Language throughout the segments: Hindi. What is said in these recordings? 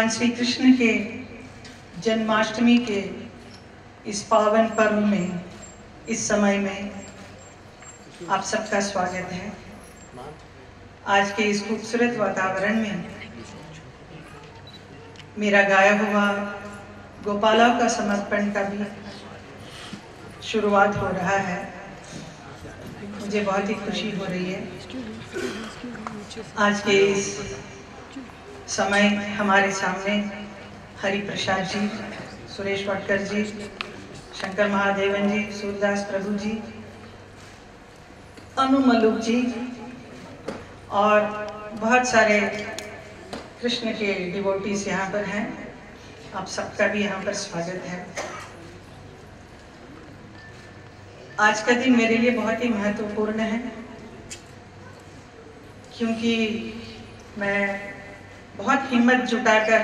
भगवान श्री कृष्ण के जन्माष्टमी के इस पावन पर्व में, इस समय में आप सबका स्वागत है। आज के इस खूबसूरत वातावरण में मेरा गाया हुआ गोपालों का समर्पण का भी शुरुआत हो रहा है। मुझे बहुत ही खुशी हो रही है। आज के इस समय हमारे सामने हरि प्रसाद जी, सुरेश वटकर जी, शंकर महादेवन जी, सूरदास प्रभु जी, अनु मलुक जी और बहुत सारे कृष्ण के डिवोटीज यहाँ पर हैं। आप सबका भी यहाँ पर स्वागत है। आज का दिन मेरे लिए बहुत ही महत्वपूर्ण है, क्योंकि मैं बहुत हिम्मत जुटाकर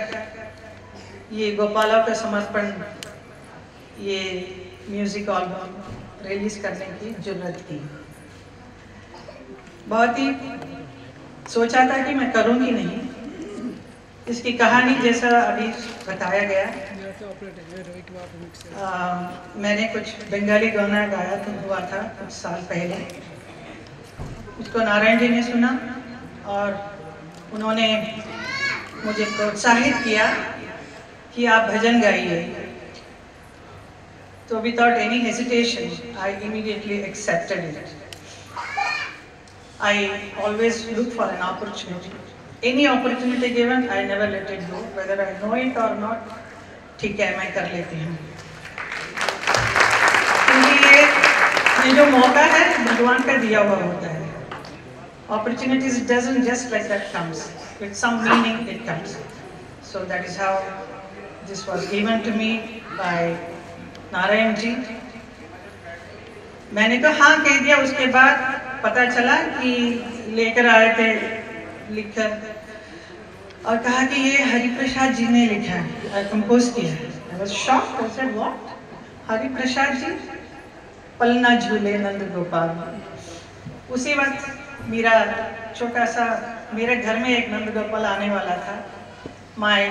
ये गोपालों का समर्पण, ये म्यूजिक एल्बम रिलीज करने की जरूरत थी। बहुत ही सोचा था कि मैं करूँगी नहीं। इसकी कहानी जैसा अभी बताया गया, मैंने कुछ बंगाली गाना गाया हुआ था कुछ साल पहले। उसको नारायण जी ने सुना और उन्होंने मुझे प्रोत्साहित किया कि आप भजन गाइए। तो without any hesitation I immediately accepted it. I always look for an opportunity. Any opportunity given I never let it go, whether I know it और नॉट। ठीक है, मैं कर लेती हूँ, क्योंकि ये जो मौका है भगवान का दिया हुआ होता है। Opportunities doesn't just like that comes. With some meaning it comes. So that is how this was given to me by Narayan ji. मैंने तो हाँ कह दिया। उसके बाद पता चला कि लेकर आए थे लिखकर और कहा कि ये हरि प्रसाद जी ने लिखा है, कंपोज किया है। I was shocked. I said, what? Hari Prasad ji, पलना झूले नंद गोपाल। उसी वक्त मेरा छोटा सा, मेरे घर में एक नंद गोपाल आने वाला था। My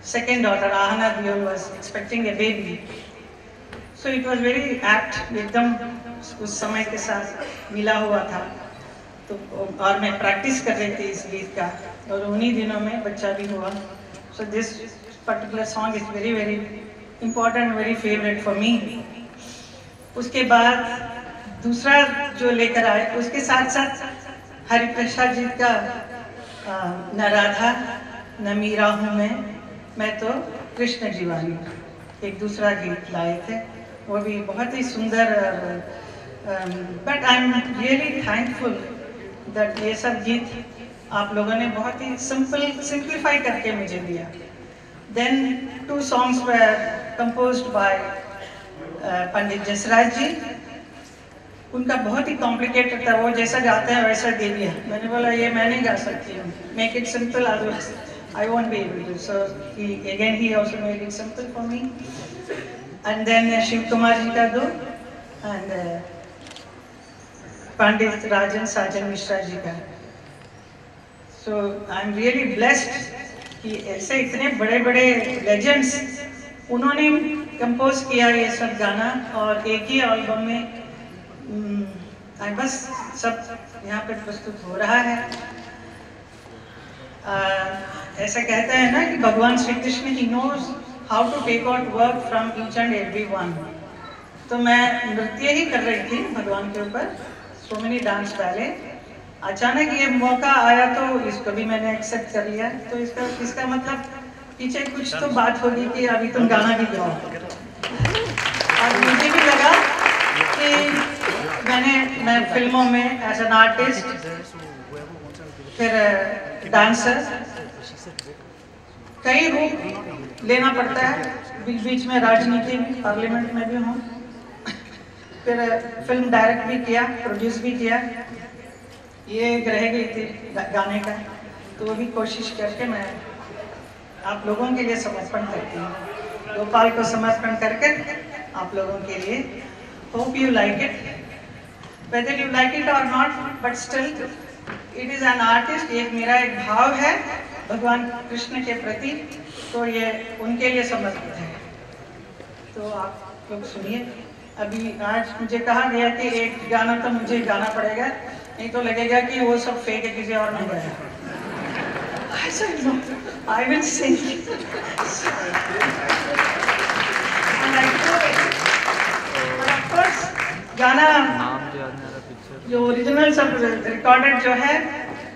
second daughter Ahana Deol was expecting a baby, so it was very act, एकदम उस समय के साथ मिला हुआ था। तो और मैं प्रैक्टिस कर रही थी इस गीत का, और उन्हीं दिनों में बच्चा भी हुआ। So this particular song is very very important, very favourite for me. उसके बाद दूसरा जो लेकर आए, उसके साथ साथ हरि प्रसाद जी का न राधा न मीरा हूँ मैं तो कृष्ण जीवानी, एक दूसरा गीत लाए थे। वो भी बहुत ही सुंदर। But I am really thankful that ये सब गीत आप लोगों ने बहुत ही सिंप्लीफाई करके मुझे दिया। Then 2 songs were composed by Pandit Jasraj ji. उनका बहुत ही कॉम्प्लिकेटेड था, वो जैसा गाते हैं वैसा दे दिया। मैंने बोला ये मैं नहीं गा सकती हूँ, make it simple, I won't be able to. So he also made it simple for me. And then Shiv Kumar ji का दो, and पंडित राजन साजन मिश्रा जी का। So I'm really blessed कि ऐसे इतने बड़े बड़े लेजेंड्स उन्होंने कंपोज किया ये सब गाना, और एक ही एल्बम में बस सब यहाँ पे प्रस्तुत हो रहा है। ऐसा कहते हैं ना कि भगवान श्री कृष्ण ही knows how to take out work from each and every one. तो मैं नृत्य ही कर रही थी भगवान के ऊपर, सो मेनी डांस पहले। अचानक ये मौका आया तो इसको भी मैंने एक्सेप्ट कर लिया। तो इसका मतलब पीछे कुछ तो बात होगी कि अभी तुम गाना भी गाओ। और मुझे भी लगा कि मैं फिल्मों में एज एन आर्टिस्ट, फिर डांसर, कई रूप लेना पड़ता है। बीच बीच में राजनीति में, पार्लियामेंट में भी हूँ, फिर फिल्म डायरेक्ट भी किया, प्रोड्यूस भी किया। ये एक रह गई थी गाने का, तो वो भी कोशिश करके मैं आप लोगों के लिए समर्पण करती हूँ। गोपाल को समर्पण करके आप लोगों के लिए। Hope you like it, whether you like it और not, but still it is an artist. एक मेरा एक भाव है भगवान कृष्ण के प्रति, तो ये उनके लिए समर्पित है। तो आप लोग सुनिए। अभी आज मुझे कहा गया कि एक गाना तो मुझे गाना पड़ेगा, नहीं तो लगेगा कि वो सब फेक है, किसी और ने गाया। I said no, I will sing. And I do it. But of course, गाना जो ओरिजिनल सब रिकॉर्डेड जो है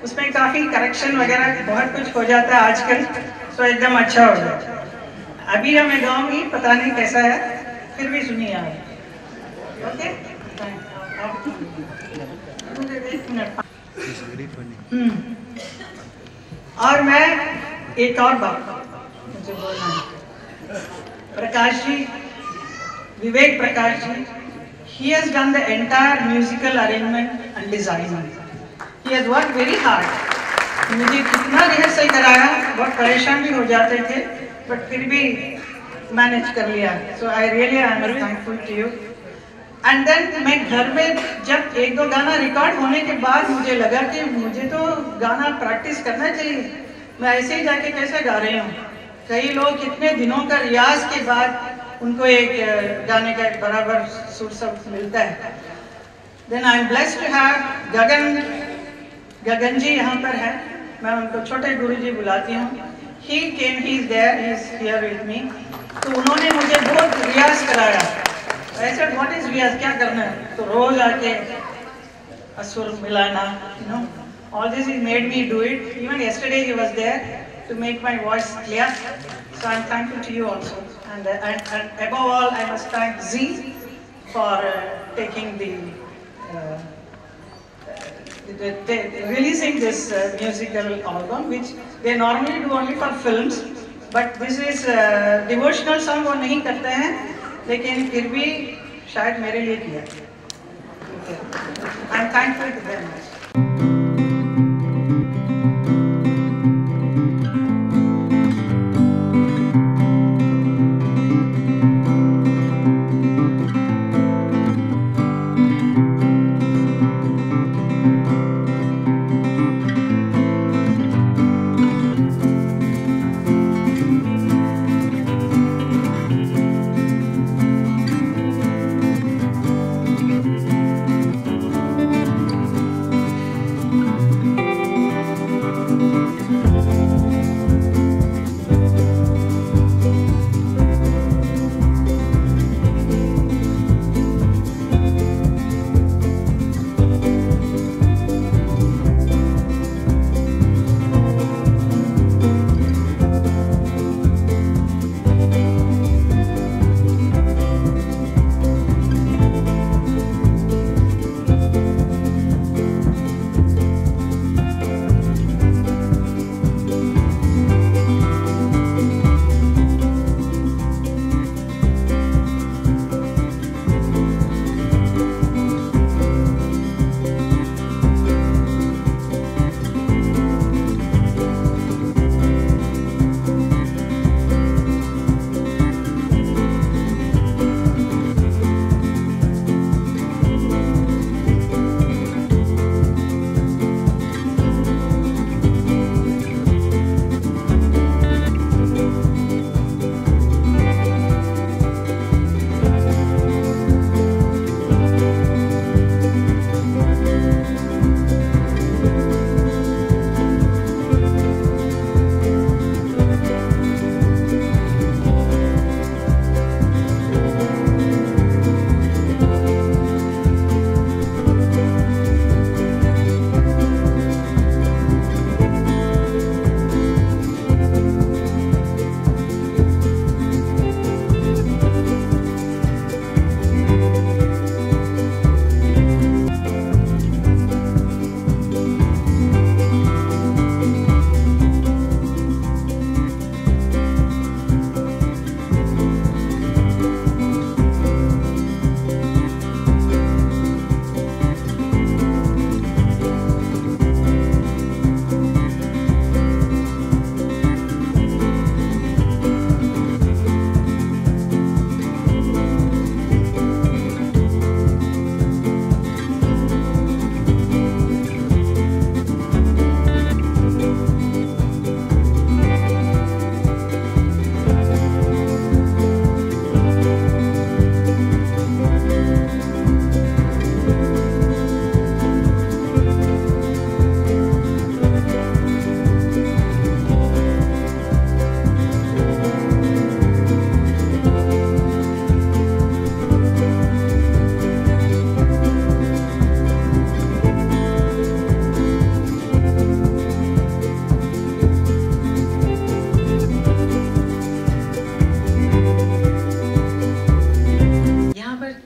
उसमें काफ़ी करेक्शन वगैरह बहुत कुछ हो जाता है आजकल, तो एकदम अच्छा हो जाता है। अभी मैं गाऊंगी, पता नहीं कैसा है, फिर भी सुनिए आप। ओके, मुझे एक मिनट। और मैं एक और बात मुझे बोलना है। प्रकाश जी, विवेक Prakash ji, he has done the entire musical arrangement and design. He has worked very hard. मुझे कितना रिहर्सल कराया, बहुत परेशान भी हो जाते थे, बट फिर भी मैनेज कर लिया। So I really I am thankful to you. And then मैं घर में जब एक दो गाना रिकॉर्ड होने के बाद मुझे लगा कि मुझे तो गाना प्रैक्टिस करना चाहिए, मैं ऐसे ही जाके कैसे गा रही हूँ। कई लोग कितने दिनों का रियाज के बाद उनको एक गाने का एक बराबर सुर सब मिलता है। Then I am blessed to have Gagan ji यहाँ पर है, मैं उनको छोटे गुरु जी बुलाती हूँ। He came, he is there, he is here with me. तो उन्होंने मुझे बहुत रियाज कराया। ऐसे व्हाट इज रियाज, क्या करना है, तो रोज आके असुर मिलाना, you know, all this he made me do it. Even yesterday he was there to make my voice clear. So I am thankful to you also. And above all, I must thank Z for taking releasing this musical album, which they normally do only for films, but this is devotional song वो नहीं करते हैं, लेकिन फिर भी शायद मेरे लिए किया। I am thankful to them.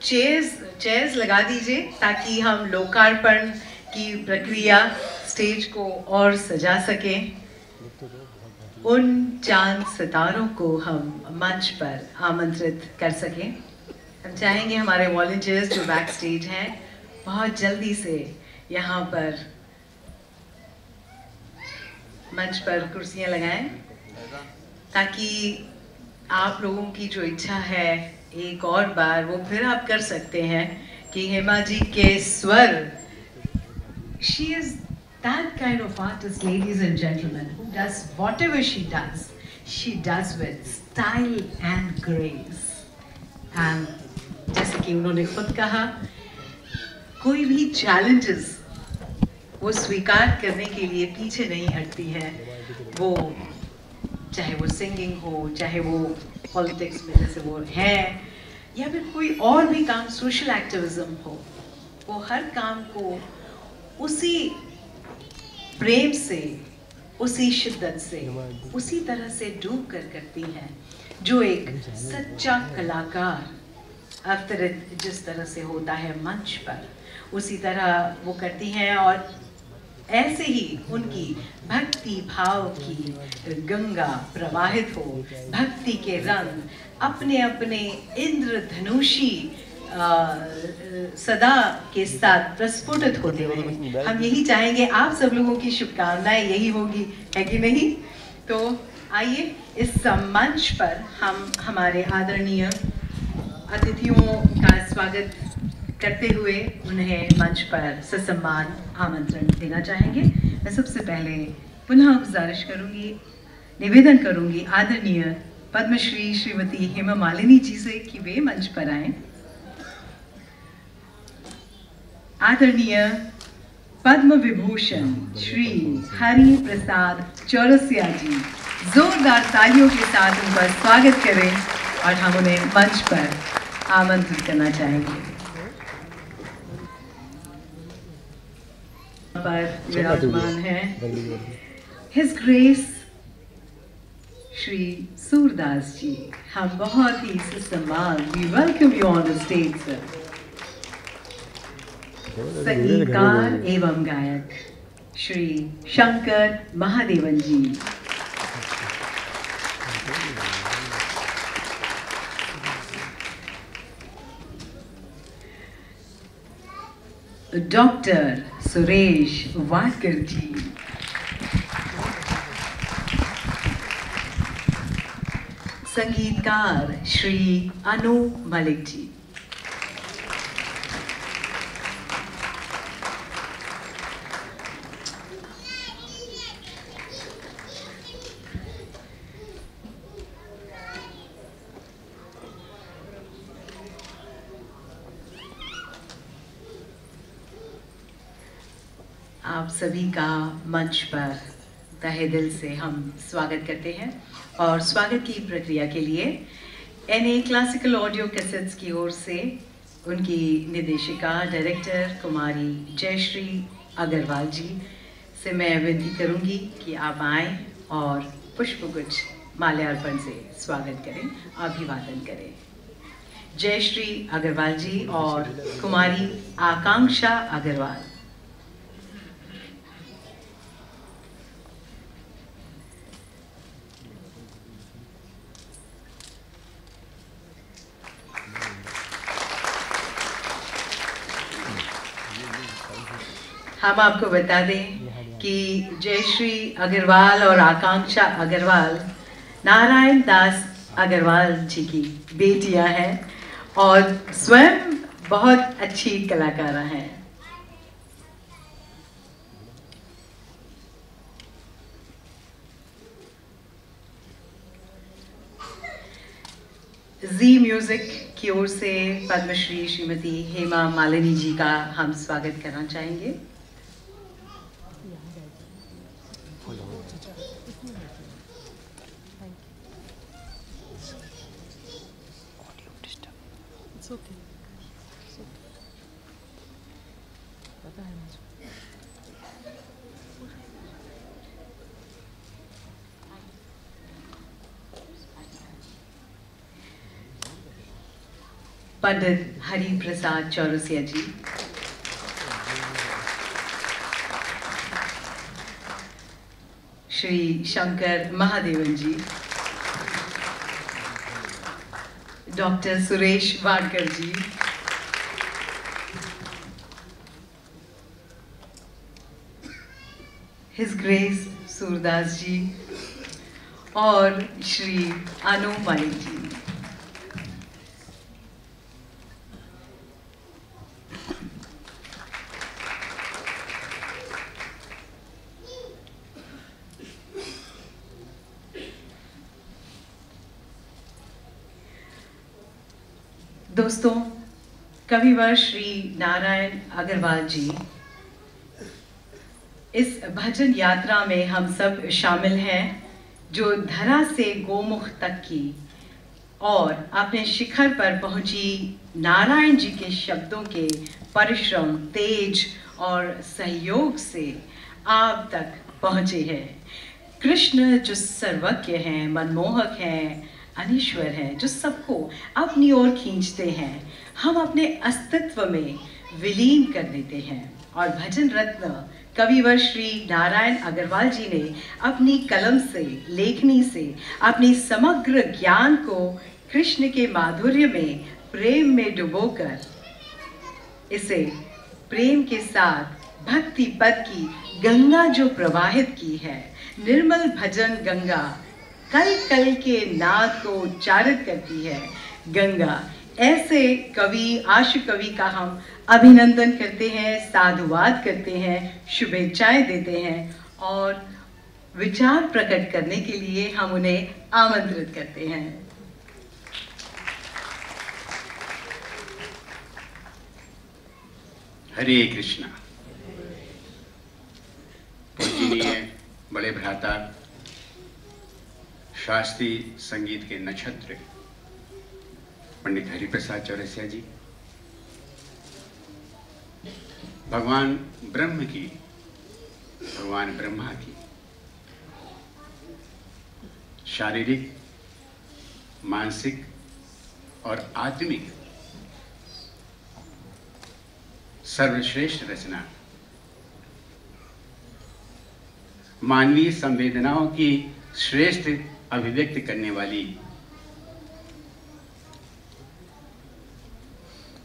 Chairs लगा दीजिए ताकि हम लोकार्पण की प्रक्रिया स्टेज को और सजा सकें। उन चांद सितारों को हम मंच पर आमंत्रित कर सकें। हम चाहेंगे हमारे वॉलंटियर्स जो बैक स्टेज हैं बहुत जल्दी से यहाँ पर मंच पर कुर्सियाँ लगाएं ताकि आप लोगों की जो इच्छा है एक और बार वो फिर आप कर सकते हैं कि हेमा जी के स्वर, she is that kind of artist, ladies and gentlemen, who does whatever she does with style and grace. And जैसे कि उन्होंने खुद कहा, कोई भी challenges वो स्वीकार करने के लिए पीछे नहीं हटती है। वो चाहे वो सिंगिंग हो, चाहे वो पॉलिटिक्स में जैसे वो है, या फिर कोई और भी काम, सोशल एक्टिविज्म हो, वो हर काम को उसी प्रेम से, उसी शिद्दत से, उसी तरह से डूब कर करती हैं जो एक सच्चा कलाकार अवतरित जिस तरह से होता है मंच पर, उसी तरह वो करती हैं। और ऐसे ही उनकी भक्ति भाव की गंगा प्रवाहित हो, भक्ति के रंग अपने अपने इंद्रधनुषी सदा के साथ प्रस्फुटित होते हुए हम यही चाहेंगे। आप सब लोगों की शुभकामनाएं यही होगी, है कि नहीं? तो आइए इस मंच पर हम हमारे आदरणीय अतिथियों का स्वागत करते हुए उन्हें मंच पर ससम्मान आमंत्रण देना चाहेंगे। मैं सबसे पहले पुनः गुजारिश करूंगी, निवेदन करूंगी आदरणीय पद्मश्री श्रीमती हेमा मालिनी जी से कि वे मंच पर आएं। आदरणीय पद्म विभूषण श्री हरि प्रसाद चौरसिया जी, जोरदार तालियों के साथ उनका स्वागत करें और हम उन्हें मंच पर आमंत्रित करना चाहेंगे। पर विराजमान है हिज ग्रेस श्री सूरदास जी। हम बहुत ही सम्मान, we welcome you on the stage sir. संगीतकार एवं गायक श्री शंकर महादेवन जी। डॉक्टर सुरेश वाडकर जी। संगीतकार श्री अनु मलिक जी। आप सभी का मंच पर तहे दिल से हम स्वागत करते हैं और स्वागत की प्रक्रिया के लिए NA क्लासिकल ऑडियो कैसेट्स की ओर से उनकी निदेशिका डायरेक्टर कुमारी जयश्री अग्रवाल जी से मैं विनती करूंगी कि आप आएं और पुष्पगुच्छ माल्यार्पण से स्वागत करें, अभिवादन करें। जयश्री अग्रवाल जी और कुमारी आकांक्षा अग्रवाल। हम आपको बता दें कि जयश्री अग्रवाल और आकांक्षा अग्रवाल नारायण दास अग्रवाल जी की बेटियां हैं और स्वयं बहुत अच्छी कलाकारा हैं। जी म्यूजिक की ओर से पद्मश्री श्रीमती हेमा मालिनी जी का हम स्वागत करना चाहेंगे। पंडित हरि प्रसाद चौरसिया जी, श्री शंकर महादेवन जी, डॉक्टर सुरेश वाडकर जी, हिज ग्रेस सूरदास जी और श्री अनु मालिक जी। दोस्तों, कविवर श्री नारायण अग्रवाल जी, इस भजन यात्रा में हम सब शामिल हैं जो धरा से गोमुख तक की और अपने शिखर पर पहुंची नारायण जी के शब्दों के परिश्रम, तेज और सहयोग से आप तक पहुंचे हैं। कृष्ण जो सर्वज्ञ हैं, मनमोहक हैं, अनीश्वर हैं, जो सबको अपनी ओर खींचते हैं, हम अपने अस्तित्व में विलीन कर देते हैं। और भजन रत्न कविवर श्री नारायण अग्रवाल जी ने अपनी कलम से, लेखनी से अपने समग्र ज्ञान को कृष्ण के माधुर्य में, प्रेम में डुबोकर इसे प्रेम के साथ भक्ति पद की गंगा जो प्रवाहित की है, निर्मल भजन गंगा कल कल के नाद को उच्चारित करती है गंगा। ऐसे कवि, आशु कवि का हम अभिनंदन करते हैं, साधुवाद करते हैं, शुभेच्छाएं देते हैं और विचार प्रकट करने के लिए हम उन्हें आमंत्रित करते हैं। हरे कृष्णा। पूजनीय बड़े भ्राता, शास्त्रीय संगीत के नक्षत्र पंडित हरिप्रसाद चौरसिया जी, भगवान ब्रह्म की, भगवान ब्रह्मा की शारीरिक, मानसिक और आत्मिक सर्वश्रेष्ठ रचना, मानवीय संवेदनाओं की श्रेष्ठ अभिव्यक्त करने वाली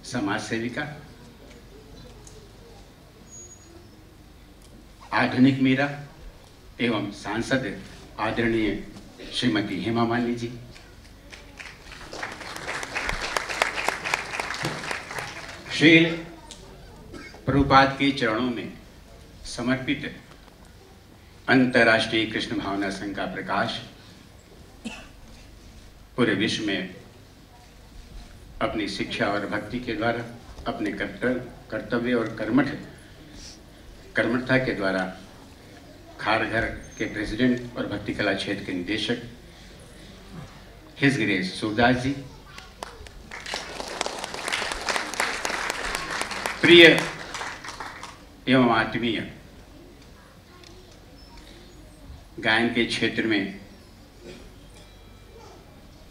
समाज सेविका, आधुनिक मीरा एवं सांसद आदरणीय श्रीमती हेमा मालिनी जी, श्री प्रभुपाद के चरणों में समर्पित अंतर्राष्ट्रीय कृष्ण भावना संघ का प्रकाश पूरे विश्व में अपनी शिक्षा और भक्ति के द्वारा, अपने कर्तव्य और कर्मठता के द्वारा खारघर के प्रेसिडेंट और भक्ति कला क्षेत्र के निदेशक हिज ग्रेस सूरदास जी, प्रिय एवं आत्मीय गायन के क्षेत्र में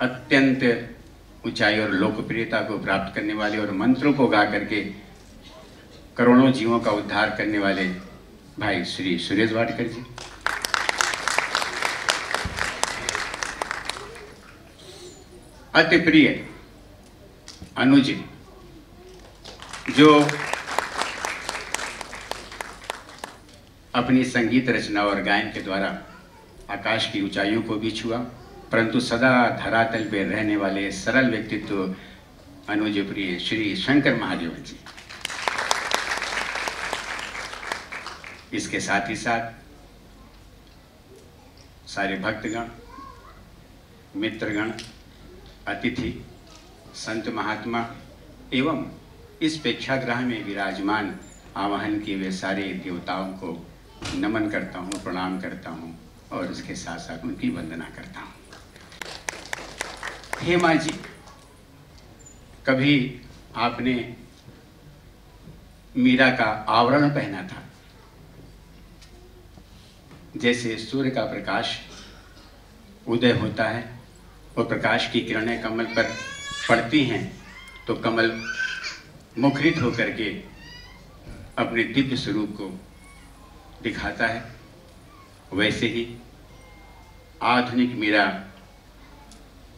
अत्यंत ऊंचाई और लोकप्रियता को प्राप्त करने वाले और मंत्रों को गा करके करोड़ों जीवों का उद्धार करने वाले भाई श्री सुरेश वाडकर जी, अति प्रिय अनुज जो अपनी संगीत रचना और गायन के द्वारा आकाश की ऊंचाइयों को भी छुआ, परंतु सदा धरातल पर रहने वाले सरल व्यक्तित्व अनुज प्रिय श्री शंकर महादेवन जी। इसके साथ ही साथ सारे भक्तगण, मित्रगण, अतिथि, संत महात्मा एवं इस प्रेक्षागृह में विराजमान आवाहन किए हुए सारे देवताओं को नमन करता हूँ, प्रणाम करता हूँ और इसके साथ साथ उनकी वंदना करता हूँ। हेमा जी, कभी आपने मीरा का आवरण पहना था, जैसे सूर्य का प्रकाश उदय होता है और प्रकाश की किरणें कमल पर पड़ती हैं तो कमल मुखरित होकर के अपने दिव्य स्वरूप को दिखाता है, वैसे ही आधुनिक मीरा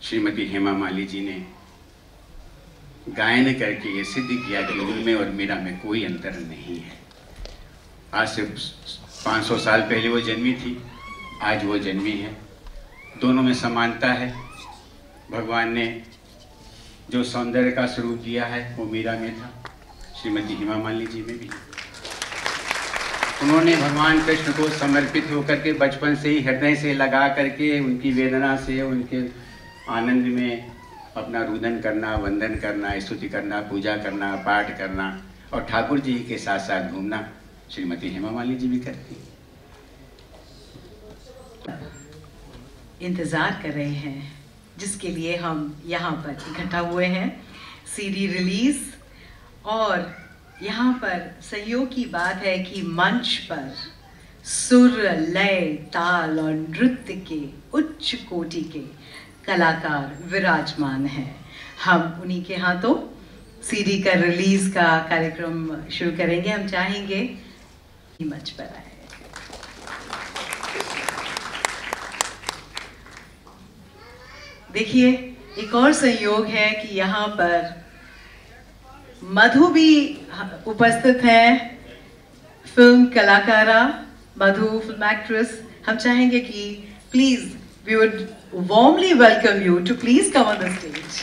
श्रीमती हेमा मालिनी जी ने गायन करके ये सिद्ध किया कि उनमें और मीरा में कोई अंतर नहीं है। आज से 500 साल पहले वो जन्मी थी, आज वो जन्मी है, दोनों में समानता है। भगवान ने जो सौंदर्य का स्वरूप दिया है वो मीरा में था, श्रीमती हेमा मालिनी जी में भी। उन्होंने भगवान कृष्ण को समर्पित होकर के बचपन से ही हृदय से लगा करके उनकी वेदना से, उनके आनंद में अपना रुदन करना, वंदन करना, स्तुति करना, पूजा करना, पाठ करना और ठाकुर जी के साथ साथ घूमना श्रीमती हेमा मालिनी जी भी करती। इंतज़ार कर रहे हैं जिसके लिए हम यहाँ पर इकट्ठा हुए हैं, सीडी रिलीज। और यहाँ पर सहयोग की बात है कि मंच पर सुर, लय, ताल और नृत्य के उच्च कोटि के कलाकार विराजमान हैं। हम उन्हीं के हाथों सीडी का रिलीज का कार्यक्रम शुरू करेंगे। हम चाहेंगे कि मंच पर आए। देखिए, एक और संयोग है कि यहाँ पर मधु भी उपस्थित हैं, फिल्म कलाकारा मधु, फिल्म एक्ट्रेस। हम चाहेंगे कि please we would warmly welcome you to please come on the stage.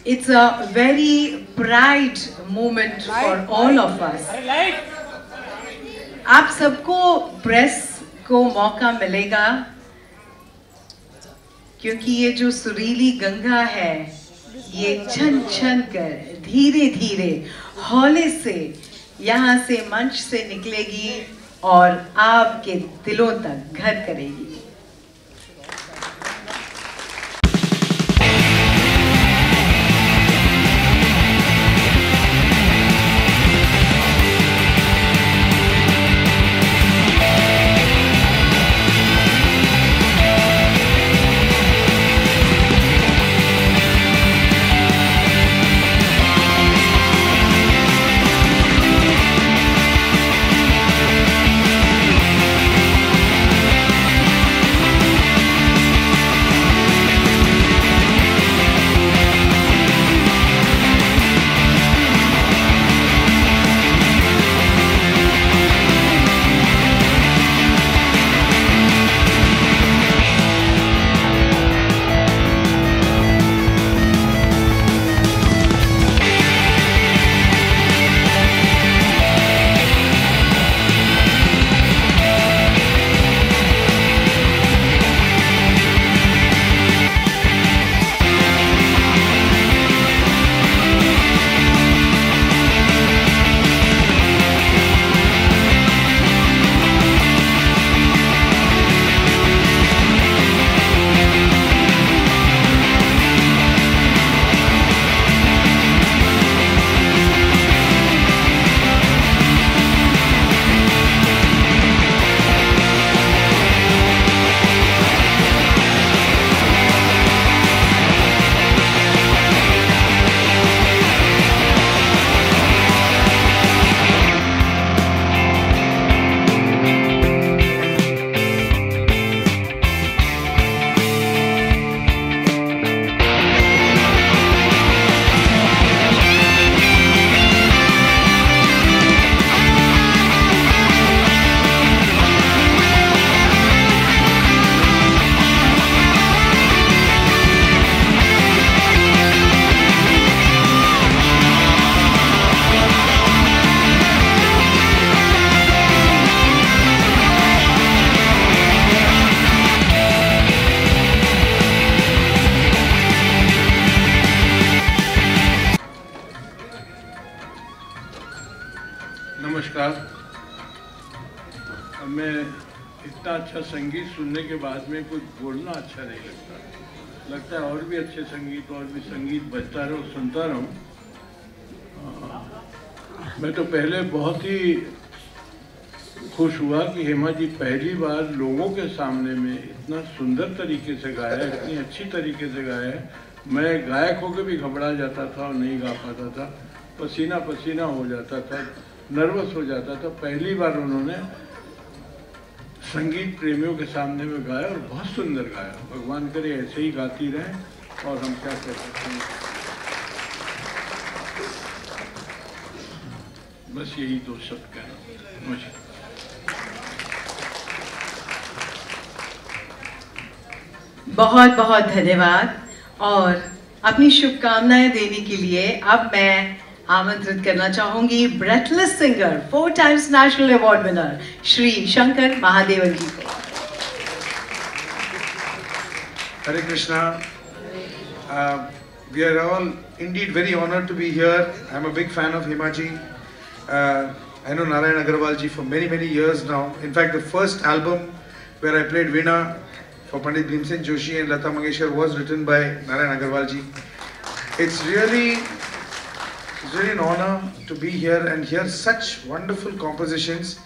It's a very pride moment for all of us. आप सबको प्रेस को मौका मिलेगा क्योंकि ये जो सुरीली गंगा है ये छन छन कर धीरे धीरे हौले से यहाँ से मंच से निकलेगी और आपके दिलों तक घर करेगी। नमस्कार। मैं इतना अच्छा संगीत सुनने के बाद में कुछ बोलना अच्छा नहीं लगता है और भी अच्छे संगीत और भी संगीत बजता रहो, सुनता रहूं। मैं तो पहले बहुत ही खुश हुआ कि हेमा जी पहली बार लोगों के सामने में इतना सुंदर तरीके से गाया है, इतनी अच्छी तरीके से गाया है। मैं गायक होकर भी घबरा जाता था और नहीं गा पाता था, पसीना पसीना हो जाता था, नर्वस हो जाता था। पहली बार उन्होंने संगीत प्रेमियों के सामने में गाया और बहुत सुंदर गाया। भगवान करे ऐसे ही गाती रहें और हम क्या कह सकते हैं। बस यही दो शब्द कहना मुझे। बहुत बहुत धन्यवाद। और अपनी शुभकामनाएं देने के लिए अब मैं आमंत्रित करना चाहूंगी breathless singer, 4 times national award winner Shri Shankar Mahadevan ji को। Hare Krishna. We are all indeed very honored to be here. I'm a big fan of Hema ji. I know Narayan Agarwal ji for many years now. In fact, the first album where I played Veena for Pandit Bhimsen Joshi and Lata Mangeshkar was written by Narayan Agarwal ji. It's really an honor to be here and hear such wonderful compositions.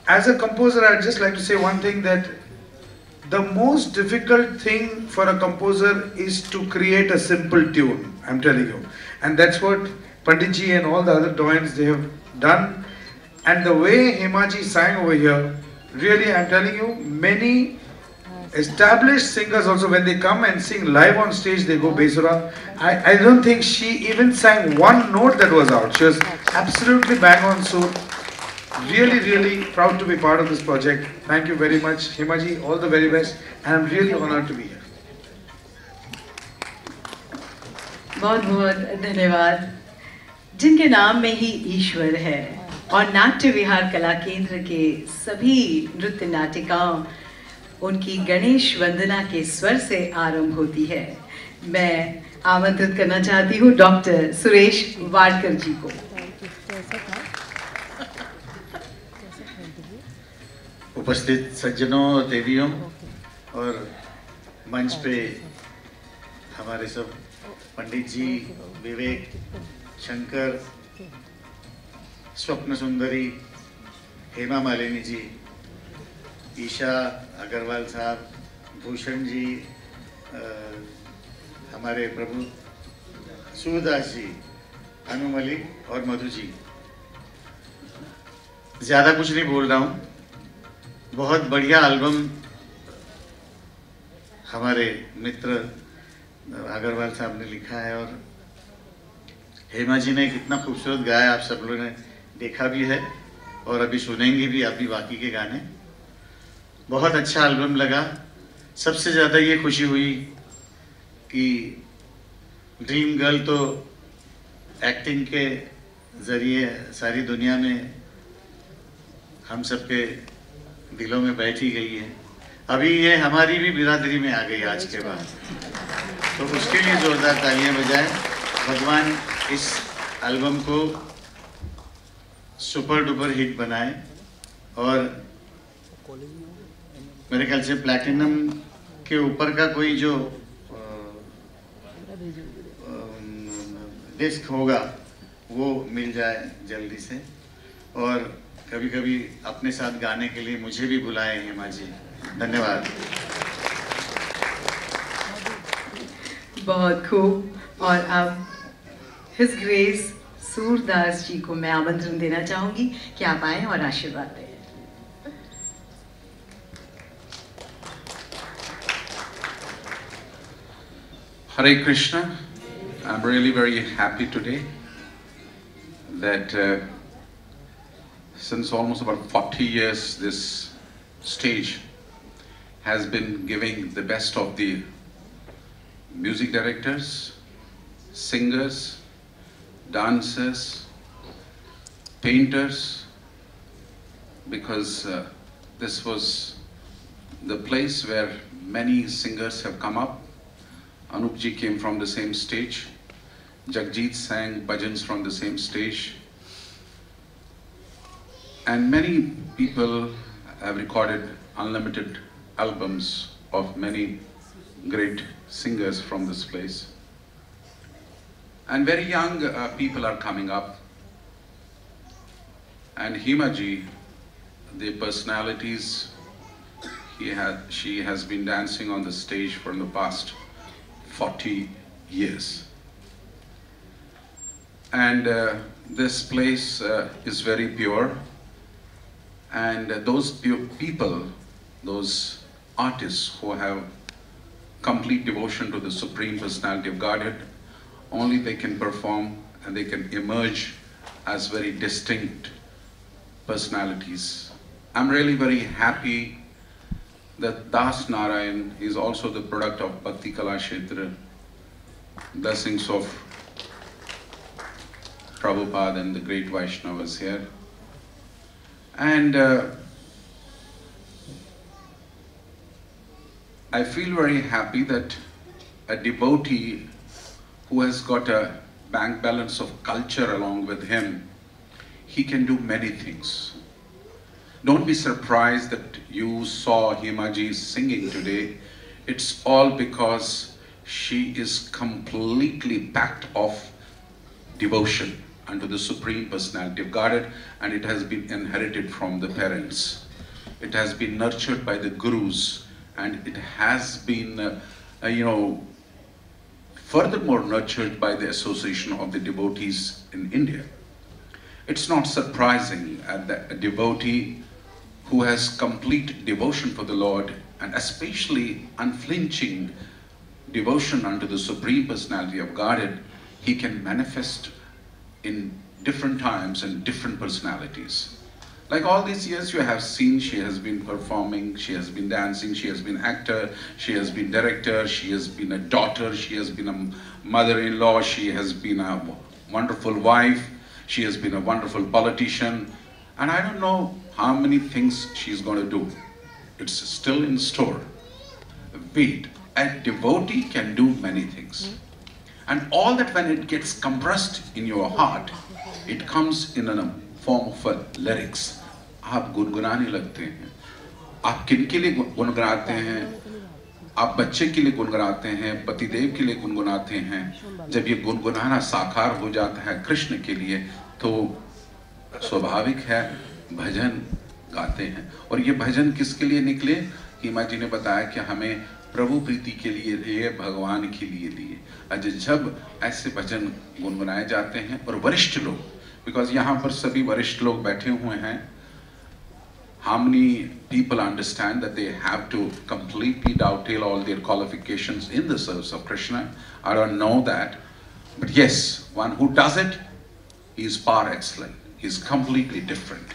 As a composer, I'd just like to say one thing, that the most difficult thing for a composer is to create a simple tune, I'm telling you. And that's what Pandit ji and all the other doyens, they have done. And the way Hema ji sang over here, really, I'm telling you, many established singers also, when they come and sing live on stage, they go Besura. I don't think she even sang one note that was out. She was absolutely bang on. So really proud to be part of this project. Thank you very much, Hema ji. All the very best, and I'm really honored to be here. बहुत बहुत धन्यवाद। जिनके नाम में ही ईश्वर है और नाट्य विहार कला केंद्र के सभी नृत्य नाटिकाओं उनकी गणेश वंदना के स्वर से आरंभ होती है। मैं आमंत्रित करना चाहती हूँ डॉक्टर सुरेश वाडकर जी को। उपस्थित सज्जनों और देवियों और मंच पे हमारे सब पंडित जी, विवेक, शंकर, स्वप्न सुंदरी, हेमा मालिनी जी, ईशा अग्रवाल साहब, भूषण जी, हमारे प्रभु सूरदास जी, अनु मलिक और मधु जी। ज़्यादा कुछ नहीं बोल रहा हूँ। बहुत बढ़िया एल्बम हमारे मित्र अग्रवाल साहब ने लिखा है और हेमा जी ने कितना खूबसूरत गाया, आप सब लोगों ने देखा भी है और अभी सुनेंगे भी अभी बाकी के गाने। बहुत अच्छा एल्बम लगा। सबसे ज़्यादा ये खुशी हुई कि ड्रीम गर्ल तो एक्टिंग के ज़रिए सारी दुनिया में हम सबके दिलों में बैठी गई है। अभी ये हमारी भी बिरादरी में आ गई आज के बाद, तो उसके लिए ज़ोरदार तालियां बजाएं। भगवान इस एल्बम को सुपर डुपर हिट बनाए और मेरे ख्याल से प्लैटिनम के ऊपर का कोई जो डिस्क होगा वो मिल जाए जल्दी से। और कभी कभी अपने साथ गाने के लिए मुझे भी बुलाए हेमा जी। धन्यवाद। बहुत खूब। और अब हिज ग्रेस सूरदास जी को मैं आमंत्रण देना चाहूंगी कि आप आएं और आशीर्वाद दें। Hare Krishna. I'm really very happy today that since almost about 40 years this stage has been giving the best of the music directors, singers, dancers, painters, because this was the place where many singers have come up. Anup ji came from the same stage. Jagjit sang bhajans from the same stage. And many people have recorded unlimited albums of many great singers from this place. And very young people are coming up. And Hema ji the personalities she has been dancing on the stage for the past 40 years. And this place is very pure, and those people, those artists who have complete devotion to the Supreme Personality of Godhead, only they can perform and they can emerge as very distinct personalities. I'm really very happy that Das Narayan is also the product of Bhakti Kala Kshetra, blessings of Prabhupada and the great Vaishnavas here. And I feel very happy that a devotee who has got a bank balance of culture along with him, he can do many things. Don't be surprised that you saw Hemaji singing today. It's all because she is completely packed of devotion unto the Supreme Personality of Godhead, and it has been inherited from the parents. It has been nurtured by the gurus, and it has been, furthermore nurtured by the association of the devotees in India. It's not surprising that a devotee who has complete devotion for the Lord, and especially unflinching devotion unto the Supreme Personality of Godhead, he can manifest in different times and different personalities. Like all these years you have seen, she has been performing, she has been dancing, she has been actor, she has been director, she has been a daughter, she has been a mother-in-law, she has been a wonderful wife, she has been a wonderful politician, and I don't know how many things she's going to do. It's still in store. Wait, a devotee can do many things. And all that, when it gets compressed in your heart, it comes in a form of lyrics. आप गुनगुनाने लगते हैं. आप किनके लिए गुनगुनाते हैं? आप बच्चे के लिए गुनगुनाते हैं, पतिदेव के लिए गुनगुनाते हैं. जब ये गुनगुनाना साकार हो जाता है कृष्ण के लिए, तो स्वाभाविक है भजन गाते हैं. और ये भजन किसके लिए निकले? हिमा जी ने बताया कि हमें प्रभु प्रीति के लिए लिए, भगवान के लिए लिए. जब ऐसे भजन गुनगुनाए जाते हैं, और वरिष्ठ लोग, बिकॉज यहाँ पर सभी वरिष्ठ लोग बैठे हुए हैं, how many people understand that they have to completely dovetail all their qualifications in the service of Krishna? I don't know that, but yes, one who does it, he is par excellent. He is completely different,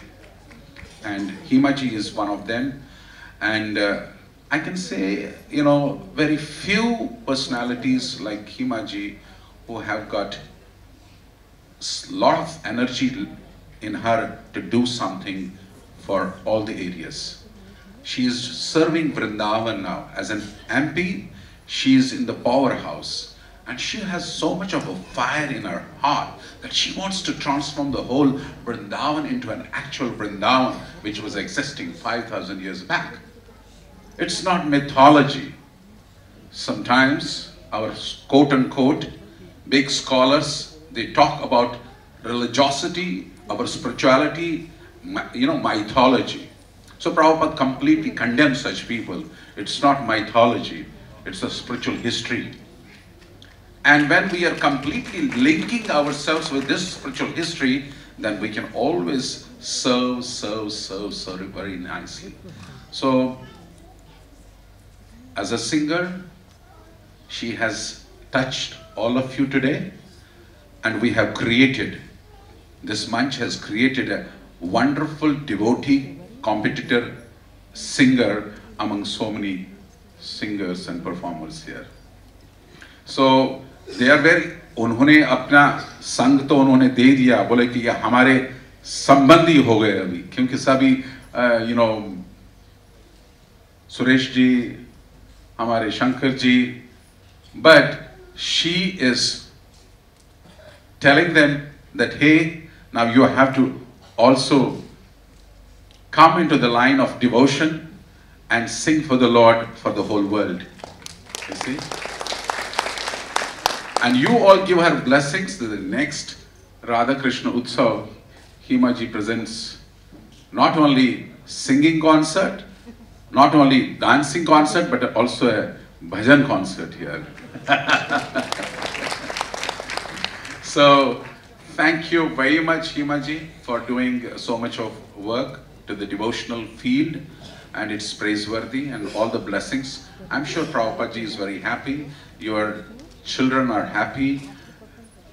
and Hemaji is one of them. And I can say, very few personalities like Hemaji who have got a lot of energy in her to do something for all the areas. She is serving Vrindavan now. As an MP, she is in the powerhouse, and she has so much of a fire in her heart that she wants to transform the whole Vrindavan into an actual Vrindavan which was existing 5,000 years back. It's not mythology. Sometimes our quote-unquote big scholars, they talk about religiosity, our spirituality, mythology. So Prabhupada completely condemns such people. It's not mythology, it's a spiritual history. And when we are completely linking ourselves with this spiritual history, then we can always serve very nicely. So, as a singer, she has touched all of you today, and we have created, this Manch has created a wonderful devotee, competitor, singer among so many singers and performers here. So they are very, उन्होंने अपना संग तो उन्होंने दे दिया, बोले कि ये हमारे संबंधी हो गए अभी, क्योंकि सभी सुरेश जी, हमारे Shankar ji, but she is telling them that, hey, now you have to also come into the line of devotion and sing for the Lord for the whole world. You see? And you all give her blessings to the next Radha Krishna Utsav. Hemaji presents not only singing concert, not only dancing concert, but also a bhajan concert here. So, thank you very much, Himaji, for doing so much of work to the devotional field, and it's praiseworthy, and all the blessings. I'm sure Prabhupada ji is very happy, your children are happy,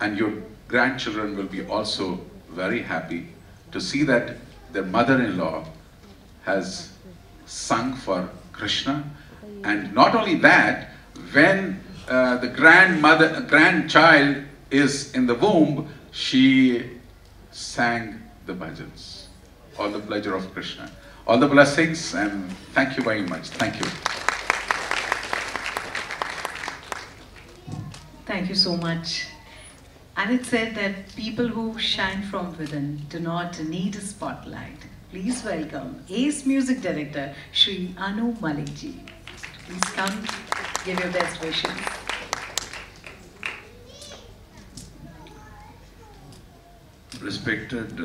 and your grandchildren will be also very happy to see that their mother-in-law has sung for Krishna. And not only that, when the grandchild is in the womb, she sang the bhajans. All the pleasure of Krishna. All the blessings, and thank you very much. Thank you. Thank you so much. And it's said that people who shine from within do not need a spotlight. Please welcome Ace Music Director, Shri Anu Malik ji. Please come, give your best wishes. Respected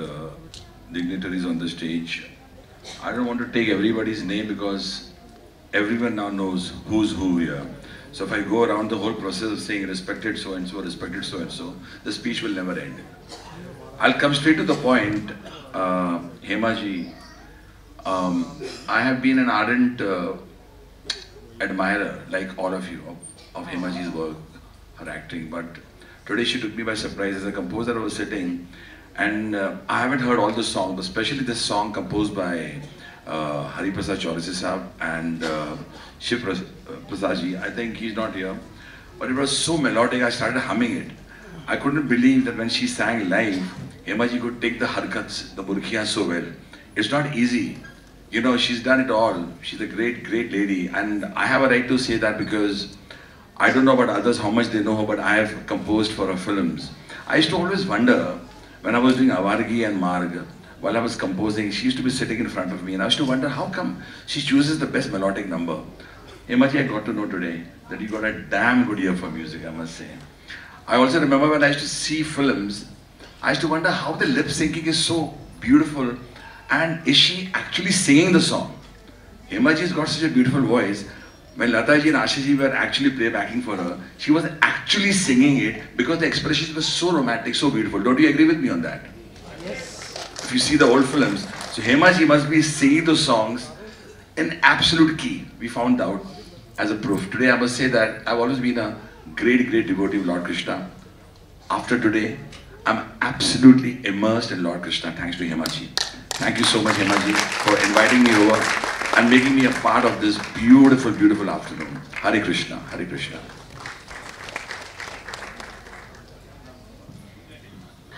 dignitaries on the stage, I don't want to take everybody's name because everyone now knows who's who here. So if I go around the whole process of saying respected so-and-so, respected so-and-so, the speech will never end. I'll come straight to the point. Hema ji, I have been an ardent admirer, like all of you, of Hema ji's work, her acting, but today she took me by surprise. As a composer, I was sitting, and I haven't heard all the songs, especially this song composed by Hari Prasad Chaurasia Sahab and Shiv Prasad ji. I think he's not here, but it was so melodic, I started humming it. I couldn't believe that when she sang live, Hema ji could take the harkats, the burkhiyan so well. It's not easy. You know, she's done it all. She's a great, great lady, and I have a right to say that because I don't know about others how much they know her, but I have composed for her films. I used to always wonder, when I was doing Avargi and Marg, while I was composing, she used to be sitting in front of me, and I used to wonder how come she chooses the best melodic number. Hema ji, I got to know today that you got a damn good ear for music, I must say. I also remember when I used to see films, I used to wonder how the lip syncing is so beautiful, and is she actually singing the song? Hema ji's got such a beautiful voice. When Lata ji and Ashish ji were actually playbacking for her, she was actually singing it because the expressions were so romantic, so beautiful. Don't you agree with me on that? Yes. If you see the old films, so Hema ji must be singing those songs in absolute key. We found out as a proof. Today I must say that I've always been a great, great devotee of Lord Krishna. After today, I'm absolutely immersed in Lord Krishna thanks to Hema ji. Thank you so much, Hema ji, for inviting me over and making me a part of this beautiful, beautiful afternoon. Hare Krishna, Hare Krishna.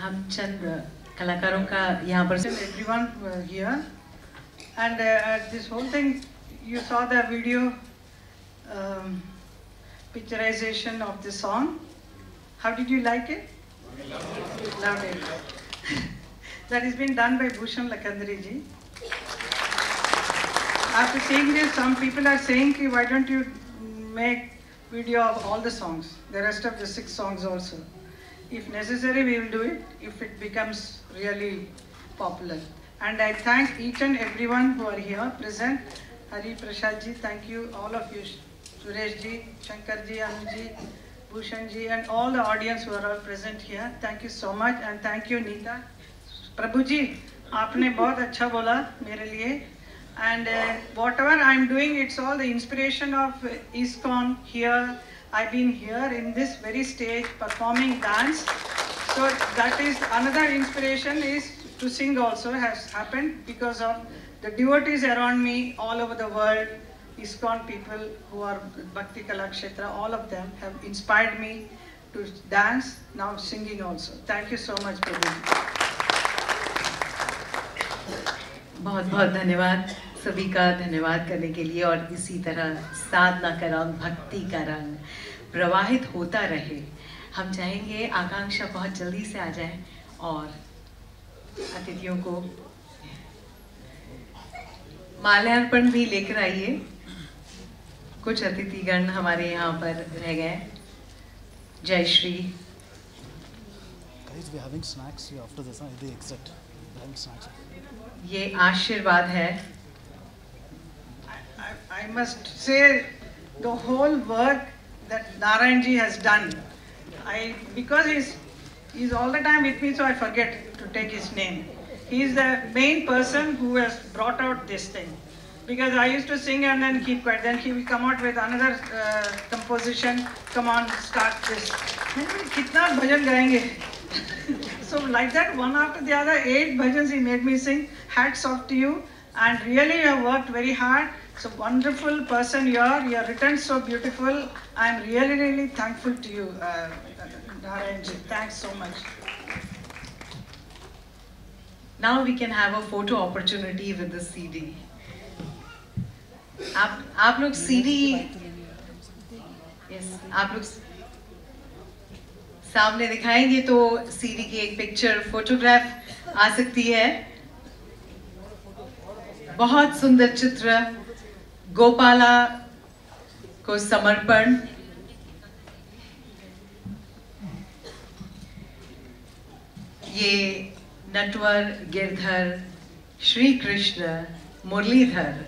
हम चंद कलाकारों का यहाँ पर everyone were here, and this whole thing, you saw the video picturization of the song. How did you like it? Loved it. That has been done by Bhushan Lakhandari ji. After seeing this, some people are saying, why don't you make video of all the songs, the rest of the 6 songs also. If necessary, we will do it, if it becomes really popular. And I thank each and everyone who are here present. Hari Prasad ji, thank you, all of you. Suresh ji, Shankar ji, Anu ji, Bhushan ji, and all the audience who are all present here. Thank you so much, and thank you, Neeta. Prabhu ji, आपने बहुत अच्छा बोला मेरे लिए. And whatever I'm doing, it's all the inspiration of ISKCON here. I've been here in this very stage performing dance. So that is another inspiration, is to sing also has happened because of the devotees around me all over the world. ISKCON people who are Bhakti Kalakshetra, all of them have inspired me to dance, now singing also. Thank you so much, Prabhu. बहुत बहुत धन्यवाद, सभी का धन्यवाद करने के लिए. और इसी तरह साधना का रंग, भक्ति का रंग प्रवाहित होता रहे. हम चाहेंगे आकांक्षा बहुत जल्दी से आ जाए और अतिथियों को माल्यार्पण भी लेकर आइए. कुछ अतिथिगण हमारे यहाँ पर रह गए. जय Shri. Guys, we're having snacks here after this. They exit. We're having snacks. ये आशीर्वाद है I must say the whole work that Narayan ji has done. Because he's all the time with me, so I forget to take his name. He's the main person who has brought out this thing. Because I used to sing and then keep quiet. Then he will come out with another composition. Come on, start this. Kitna bhajan gayenge? So like that, one after the other, 8 bhajans he made me sing. Hats off to you. And really you have worked very hard. So wonderful person you are. You are written so beautiful. I am really, really thankful to you, Narayan ji. Thanks so much. Now we can have a photo opportunity with the CD. आप लोग CD, yes, आप लोग सामने दिखाएंगे तो CD की एक पिक्चर, फोटोग्राफ आ सकती है. बहुत सुंदर चित्र, गोपाला को समर्पण. ये नटवर, गिरधर, श्री कृष्ण, मुरलीधर,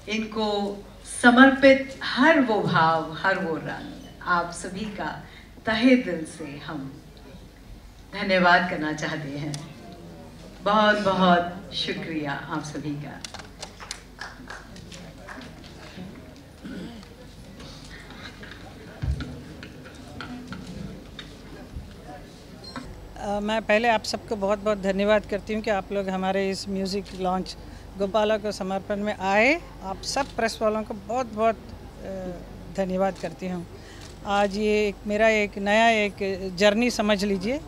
इनको समर्पित हर वो भाव, हर वो रंग, आप सभी का तहे दिल से हम धन्यवाद करना चाहते हैं. बहुत बहुत शुक्रिया आप सभी का. मैं पहले आप सबको बहुत बहुत धन्यवाद करती हूँ कि आप लोग हमारे इस म्यूज़िक लॉन्च गोपाला को समर्पण में आए. आप सब प्रेस वालों को बहुत बहुत धन्यवाद करती हूँ. आज ये मेरा एक नया एक जर्नी समझ लीजिए,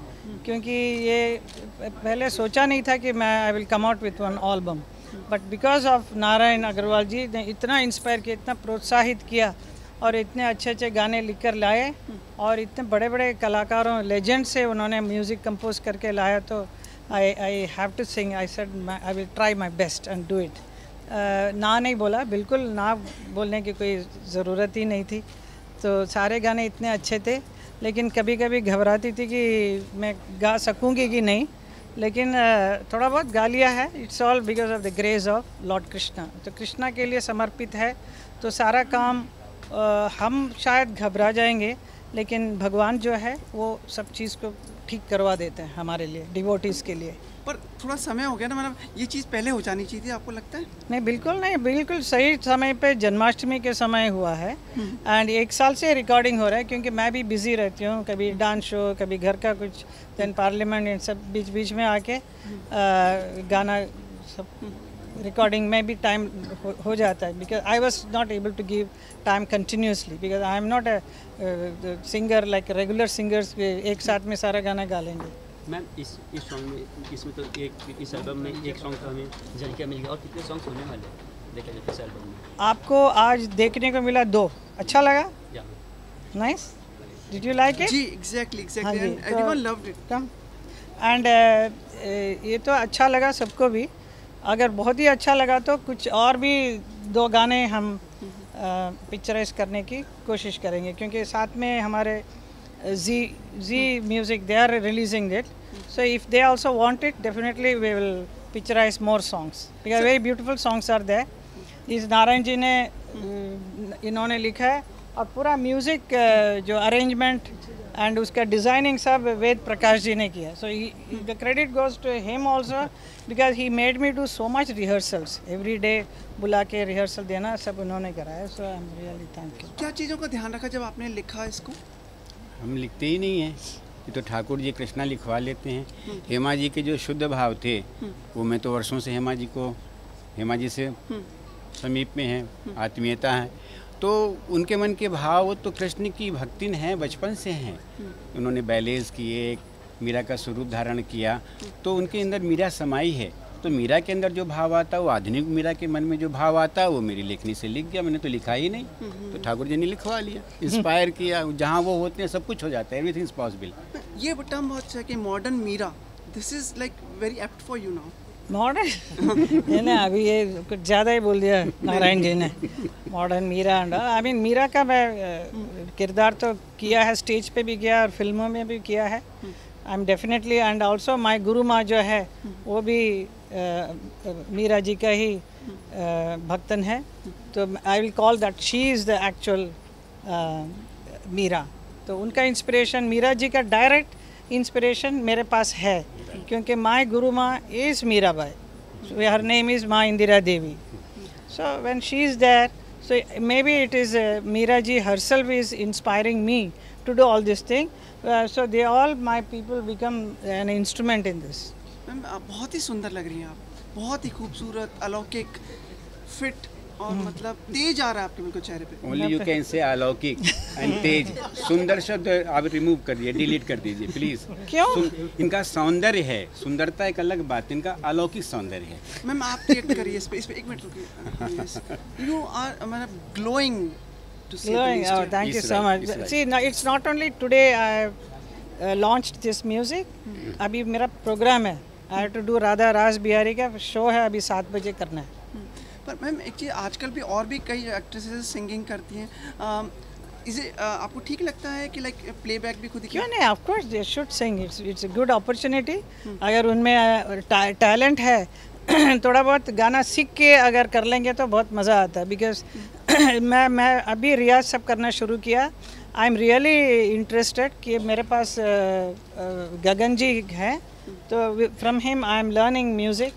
क्योंकि ये पहले सोचा नहीं था कि मैं I will come out with one album, but because of Narayan Agrawal ji ने इतना इंस्पायर किया, इतना प्रोत्साहित किया और इतने अच्छे अच्छे गाने लिख कर लाए और इतने बड़े बड़े कलाकारों लेजेंड से उन्होंने म्यूज़िक कंपोज करके लाया. तो I have to sing. I said I will try my best and do it. ना नहीं बोला, बिल्कुल ना बोलने की कोई ज़रूरत ही नहीं थी. तो सारे गाने इतने अच्छे थे, लेकिन कभी कभी घबराती थी कि मैं गा सकूँगी कि नहीं, लेकिन थोड़ा बहुत गा लिया है. It's all because of the grace of Lord Krishna. तो कृष्णा के लिए समर्पित है. तो सारा काम हम शायद घबरा जाएंगे, लेकिन भगवान जो है वो सब चीज़ को ठीक करवा देते हैं हमारे लिए, डिवोटीज़ के लिए. पर थोड़ा समय हो गया ना, मतलब ये चीज़ पहले हो जानी चाहिए थी, आपको लगता है? नहीं, बिल्कुल नहीं, बिल्कुल सही समय पे जन्माष्टमी के समय हुआ है. एंड 1 साल से रिकॉर्डिंग हो रहा है, क्योंकि मैं भी बिज़ी रहती हूँ, कभी डांस शो, कभी घर का कुछ, देन पार्लियामेंट, इन सब बीच बीच में आके गाना सब रिकॉर्डिंग में भी टाइम हो जाता है. Because I was not able to give time continuously, because I am not a singer like regular singers एक साथ में सारा गाना गा लेंगे. मैम इस सॉन्ग में, इसमें तो एक, इस एल्बम में एक सॉन्ग तो हमें झलकिया मिल गया, और कितने सॉन्ग्स होने वाले देखा जाए इस एल्बम में? आपको आज देखने को मिला 2. अच्छा लगा? Nice. Did you like it? जी, exactly. Everyone loved it. And ये तो अच्छा लगा सबको भी. अगर बहुत ही अच्छा लगा तो कुछ और भी 2 गाने हम पिक्चराइज करने की कोशिश करेंगे, क्योंकि साथ में हमारे Zee music, they are releasing it. So if they also want it, definitely we will picturise more songs, because very beautiful songs are there. इस नारायण जी ने इन्होंने लिखा है, और पूरा म्यूज़िक जो अरेंजमेंट एंड उसका डिज़ाइनिंग सब वेद प्रकाश जी ने किया. So the credit goes to him also, because he made me do so much rehearsals. Every day बुला के रिहर्सल देना सब उन्होंने कराया. So I am really thank you. क्या चीज़ों का ध्यान रखा जब आपने लिखा इसको? हम लिखते ही नहीं हैं, ये तो ठाकुर जी कृष्णा लिखवा लेते हैं. हेमा जी के जो शुद्ध भाव थे, वो मैं तो वर्षों से हेमा जी से समीप में है, आत्मीयता है. तो उनके मन के भाव तो कृष्ण की भक्ति हैं, बचपन से हैं. उन्होंने बैलेज किए, मीरा का स्वरूप धारण किया, तो उनके अंदर मीरा समाई है. तो मीरा के अंदर जो भाव आता है, वो आधुनिक मीरा के मन में जो भाव आता है, वो मेरी लेखनी से लिख गया. मैंने तो लिखा ही नहीं, तो ठाकुर जी ने लिखवा लिया, इंस्पायर किया. जहाँ वो होते हैं सब कुछ हो जाता है, एवरीथिंग इज पॉसिबल. ये टर्म बहुत अच्छा है कि modern Meera, this is like very apt for you now. Modern ये ना, अभी ये कुछ ज़्यादा ही बोल दिया नारायण जी ने. Modern Meera and I mean Meera का मैं किरदार तो किया है, स्टेज पे भी किया और फिल्मों में भी किया है. I am definitely, and also my गुरु माँ जो है वो भी मीरा जी का ही भक्तन है, तो I will call that she is the actual Meera. तो उनका इंस्पिरेशन, मीरा जी का डायरेक्ट इंस्पिरेशन मेरे पास है, क्योंकि my guru maa is Mirabai, her name is maa Indira Devi. So when she is there, so maybe it is Meera ji herself is inspiring me to do all this thing. So they all my people become an instrument in this. Ma'am आप बहुत ही सुंदर लग रही हैं, आप बहुत ही खूबसूरत, अलौकिक, फिट और मतलब तेज आ रहा है आपके बिल्कुल चेहरे पे। ओनली यू कैन से अलौकिक एंड तेज। सुंदर शब्द आप रिमूव कर दिए, डिलीट कर दीजिए प्लीज। क्यों? इनका सौंदर्य है, सुंदरता एक अलग बात, इनका अलौकिक सौंदर्य है। मैम आप रिएक्ट करिए इस पे एक मिनट रुकिए। यू आर मतलब glowing to say the Glowing. least. Oh, thank you so much. See, now it's not only today I have launched this music. अभी मेरा प्रोग्राम है, I have to do Radha रास बिहारी का शो है, अभी 7 बजे करना है। पर मैम एक चीज़, आजकल भी और भी कई एक्ट्रेसेस सिंगिंग करती हैं, इसे आपको ठीक लगता है कि लाइक प्लेबैक भी खुद ही? क्यों नहीं, of course they should Singh, it's a good opportunity. अगर उनमें टैलेंट है थोड़ा बहुत गाना सीख के अगर कर लेंगे तो बहुत मज़ा आता है। बिकॉज मैं अभी रियाज सब करना शुरू किया। आई एम रियली इंटरेस्टेड कि मेरे पास गगन जी हैं, तो from him I am learning music.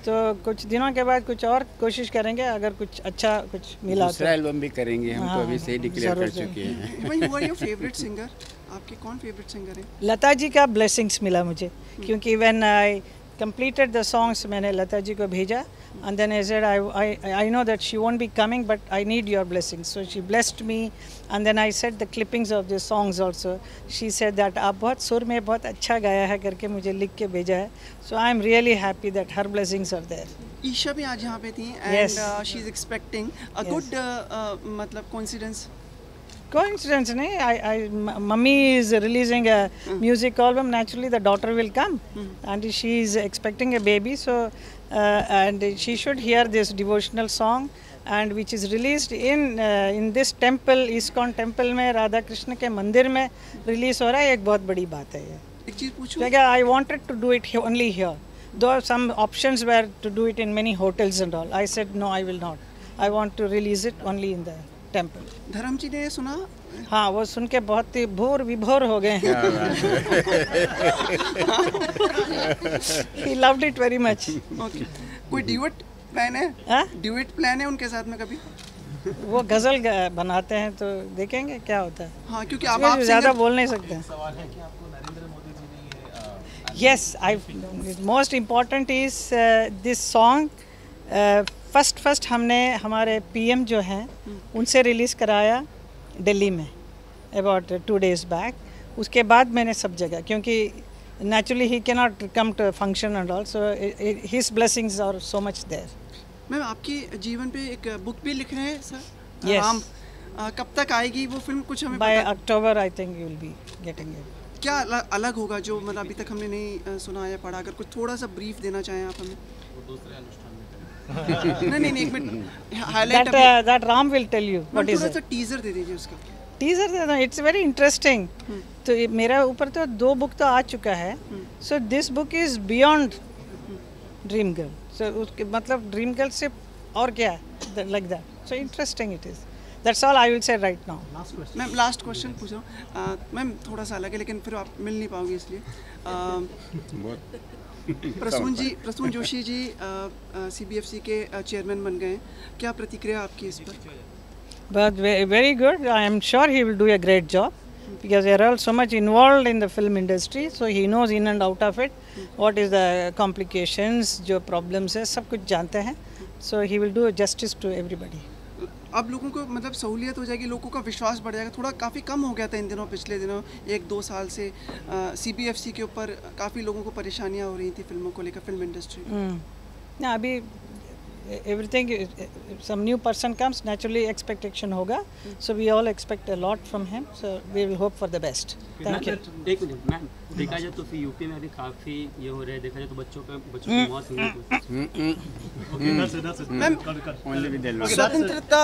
तो कुछ दिनों के बाद कुछ और कोशिश करेंगे, अगर कुछ अच्छा कुछ मिला दूसरा एल्बम भी करेंगे हम, तो अभी से ही डिक्लेयर कर चुके हैं। Who are your favorite singer? आपके कौन फेवरेट सिंगर है? लता जी का ब्लेसिंग्स मिला मुझे, क्योंकि when I completed the songs, मैंने लता जी को भेजा, and then I said I know that she won't be coming, but I need your blessings. So she blessed me, and then I said the clippings of the songs also. She said that आप बहुत सुर में बहुत अच्छा गाया है करके मुझे लिख के भेजा है. So I am really happy that her blessings are there. Isha भी आज यहाँ पे थी, and she is expecting a good मतलब coincidence. Coincidence नहीं, mummy is releasing a music album. Naturally the daughter will come, and she is expecting a baby, so and she should hear this devotional song, and which is released in this temple, ISKCON temple में राधा कृष्ण के मंदिर में रिलीज हो रहा है। एक बहुत बड़ी बात है ये। एक चीज़ पूछूं? क्योंकि I wanted to do it only here, though some options were to do it in many hotels and all. I said no, I will not. I want to release it only in the temple. धर्म जी ने सुना? हाँ, वो सुन के बहुत ही भोर विभोर हो गए हैं। He loved it very much. Okay. कोई ड्यूएट प्लान है? ड्यूएट प्लान है उनके साथ में कभी? वो गजल बनाते हैं तो देखेंगे क्या होता है। हाँ, क्योंकि आप ज़्यादा बोल नहीं सकते। Yes, most important is this song. First हमने हमारे पीएम जो हैं उनसे रिलीज़ कराया दिल्ली में अबाउट 2 days बैक। उसके बाद मैंने सब जगह, क्योंकि नेचुरली ही can not come to function and all, so his blessings are so much there. Ma'am आपके जीवन पे एक बुक भी लिख रहे हैं सर? यस। कब तक आएगी वो फिल्म, कुछ हमें by October I think you will be getting it. क्या अलग होगा जो मतलब अभी तक हमने नहीं सुना या पढ़ा? अगर कुछ थोड़ा सा ब्रीफ देना चाहें आप हमें। नहीं एक minute highlight that Ram will tell you what is थोड़ा सा टीजर दे दीजिए उसका। टीजर दे दो, इट्स वेरी इंटरेस्टिंग। तो मेरा ऊपर तो 2 बुक तो आ चुका है। So this book is beyond dream girl. So उसके मतलब ड्रीम गर्ल से और क्या है, like that. So interesting it is. That's all I will say right now. Ma'am last question पूछ रहा हूँ। मैम थोड़ा सा अलग है, लेकिन फिर आप मिल नहीं पाओगे इसलिए। प्रसून जोशी जी CBFC के चेयरमैन बन गए, क्या प्रतिक्रिया आपकी इस पर? But very good. I am sure he will do a great job because they are all so much involved in the film industry, so he knows in and out of it. What is the complications, जो problems है, सब कुछ जानते हैं. So he will do justice to everybody. अब लोगों को मतलब सहूलियत हो जाएगी, लोगों का विश्वास बढ़ जाएगा। थोड़ा काफ़ी कम हो गया था इन दिनों, पिछले दिनों 1-2 साल से CBFC के ऊपर काफ़ी लोगों को परेशानियां हो रही थी फिल्मों को लेकर, फिल्म इंडस्ट्री ना। अभी everything, some new person comes, naturally expectation होगा, so we all expect a lot from him, so we will hope for the best. Thank you. एक मिनट मैम, देखा जाए तो फिर यूपी में अभी काफ़ी ये हो रहा है, देखा जाए तो बच्चों की मौत हुई है। मैम स्वतंत्रता